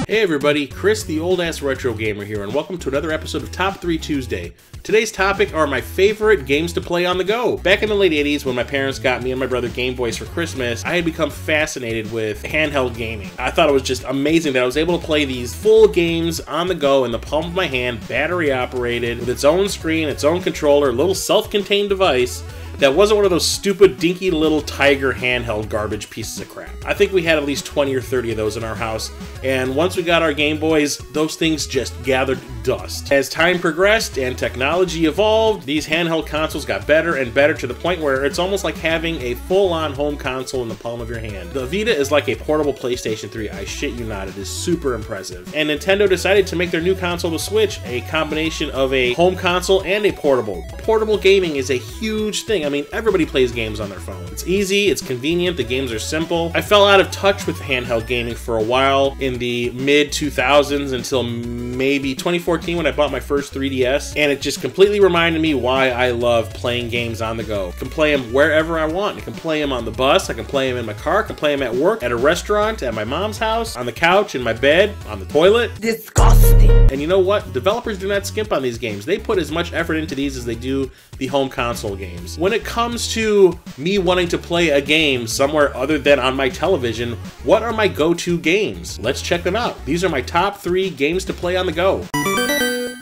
Hey everybody, Chris the Old Ass Retro Gamer here, and welcome to another episode of Top 3 Tuesday. Today's topic are my favorite games to play on the go. Back in the late 80s, when my parents got me and my brother Game Boys for Christmas, I had become fascinated with handheld gaming. I thought it was just amazing that I was able to play these full games on the go in the palm of my hand, battery operated, with its own screen, its own controller, little self-contained device that wasn't one of those stupid, dinky little Tiger handheld garbage pieces of crap. I think we had at least 20 or 30 of those in our house, and once we got our Game Boys, those things just gathered dust. As time progressed and technology evolved, these handheld consoles got better and better to the point where it's almost like having a full-on home console in the palm of your hand. The Vita is like a portable PlayStation 3, I shit you not, it is super impressive. And Nintendo decided to make their new console, the Switch, a combination of a home console and a portable. Portable gaming is a huge thing. I mean, everybody plays games on their phone. It's easy, it's convenient, the games are simple. I fell out of touch with handheld gaming for a while in the mid-2000s until maybe 2014 when I bought my first 3DS, and it just completely reminded me why I love playing games on the go. I can play them wherever I want. I can play them on the bus, I can play them in my car, I can play them at work, at a restaurant, at my mom's house, on the couch, in my bed, on the toilet. Disgusting! And you know what? Developers do not skimp on these games. They put as much effort into these as they do the home console games. When it comes to me wanting to play a game somewhere other than on my television, what are my go-to games? Let's check them out. These are my top 3 games to play on the go.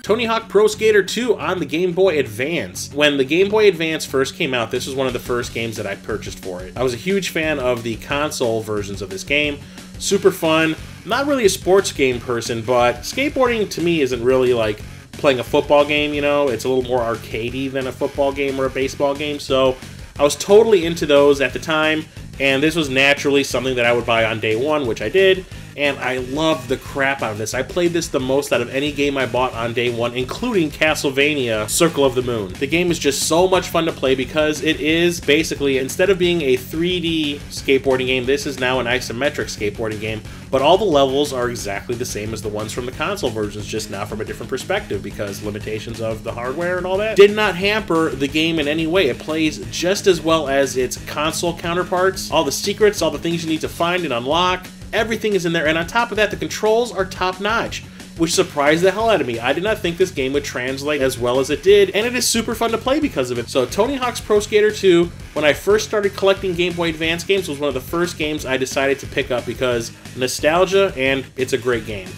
Tony Hawk Pro Skater 2 on the Game Boy Advance. When the Game Boy Advance first came out, this was one of the first games that I purchased for it. I was a huge fan of the console versions of this game. Super fun. Not really a sports game person, but skateboarding to me isn't really like playing a football game, you know? It's a little more arcadey than a football game or a baseball game, so I was totally into those at the time, and this was naturally something that I would buy on day one, which I did, and I loved the crap out of this. I played this the most out of any game I bought on day one, including Castlevania Circle of the Moon. The game is just so much fun to play because it is basically, instead of being a 3D skateboarding game, this is now an isometric skateboarding game, but all the levels are exactly the same as the ones from the console versions, just now from a different perspective because limitations of the hardware and all that did not hamper the game in any way. It plays just as well as its console counterparts. All the secrets, all the things you need to find and unlock, everything is in there, and on top of that, the controls are top-notch, which surprised the hell out of me. I did not think this game would translate as well as it did, and it is super fun to play because of it. So Tony Hawk's Pro Skater 2, when I first started collecting Game Boy Advance games, was one of the first games I decided to pick up because nostalgia, and it's a great game.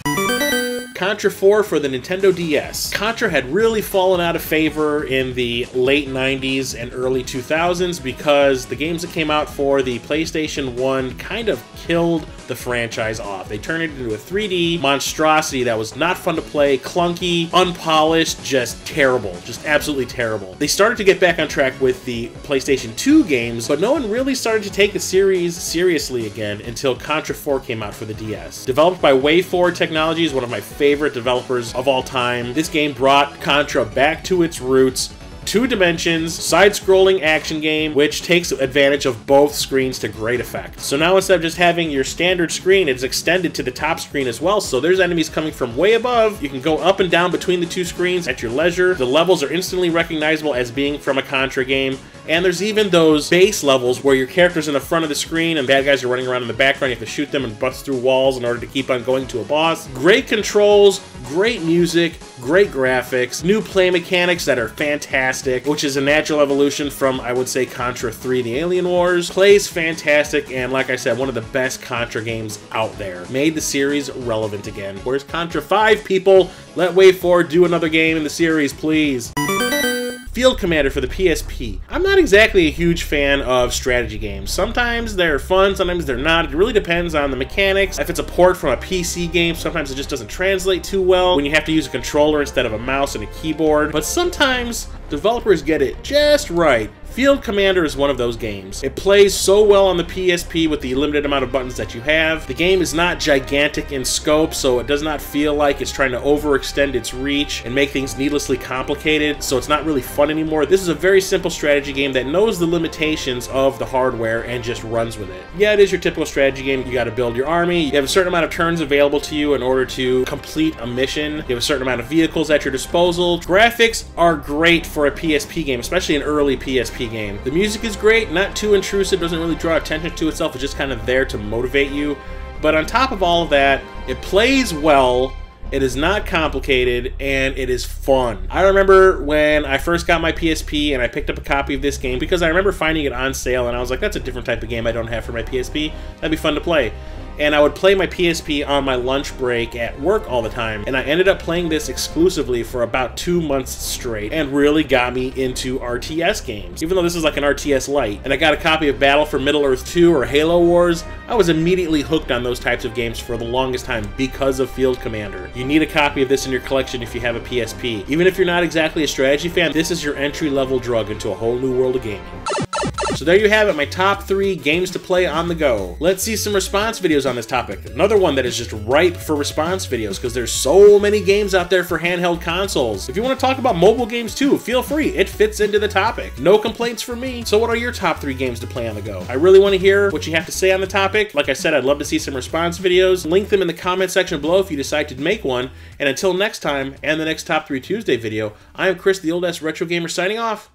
Contra 4 for the Nintendo DS. Contra had really fallen out of favor in the late 90s and early 2000s because the games that came out for the PlayStation 1 kind of killed the franchise off. They turned it into a 3D monstrosity that was not fun to play, clunky, unpolished, just terrible, just absolutely terrible. They started to get back on track with the PlayStation 2 games, but no one really started to take the series seriously again until Contra 4 came out for the DS. Developed by WayForward Technologies, one of my favorite developers of all time, this game brought Contra back to its roots. 2 dimensions, side-scrolling action game, which takes advantage of both screens to great effect. So now instead of just having your standard screen, it's extended to the top screen as well, so there's enemies coming from way above. You can go up and down between the 2 screens at your leisure. The levels are instantly recognizable as being from a Contra game, and there's even those base levels where your character's in the front of the screen and bad guys are running around in the background. You have to shoot them and bust through walls in order to keep on going to a boss. Great controls, great music, great graphics, new play mechanics that are fantastic, which is a natural evolution from, I would say, Contra 3 The Alien Wars. Plays fantastic, and like I said, one of the best Contra games out there. Made the series relevant again. Where's Contra 5, people? Let WayForward do another game in the series, please. Field Commander for the PSP. I'm not exactly a huge fan of strategy games. Sometimes they're fun, sometimes they're not. It really depends on the mechanics. If it's a port from a PC game, sometimes it just doesn't translate too well when you have to use a controller instead of a mouse and a keyboard. But sometimes developers get it just right. Field Commander is one of those games. It plays so well on the PSP with the limited amount of buttons that you have. The game is not gigantic in scope, so it does not feel like it's trying to overextend its reach and make things needlessly complicated, so it's not really fun anymore. This is a very simple strategy game that knows the limitations of the hardware and just runs with it. Yeah, it is your typical strategy game. You gotta build your army. You have a certain amount of turns available to you in order to complete a mission. You have a certain amount of vehicles at your disposal. Graphics are great for a PSP game, especially an early PSP game. The music is great, not too intrusive, doesn't really draw attention to itself, it's just kind of there to motivate you. But on top of all of that, it plays well, it is not complicated, and it is fun. I remember when I first got my PSP and I picked up a copy of this game because I remember finding it on sale and I was like, that's a different type of game I don't have for my PSP. That'd be fun to play. And I would play my PSP on my lunch break at work all the time, and I ended up playing this exclusively for about 2 months straight, and really got me into RTS games. Even though this is like an RTS Lite, and I got a copy of Battle for Middle-earth 2 or Halo Wars, I was immediately hooked on those types of games for the longest time because of Field Commander. You need a copy of this in your collection if you have a PSP. Even if you're not exactly a strategy fan, this is your entry-level drug into a whole new world of gaming. So there you have it, my top 3 games to play on the go. Let's see some response videos on this topic. Another one that is just ripe for response videos because there's so many games out there for handheld consoles. If you want to talk about mobile games too, feel free. It fits into the topic. No complaints from me. So what are your top 3 games to play on the go? I really want to hear what you have to say on the topic. Like I said, I'd love to see some response videos. Link them in the comment section below if you decide to make one. And until next time, and the next Top 3 Tuesday video, I am Chris, the old-ass retro gamer, signing off.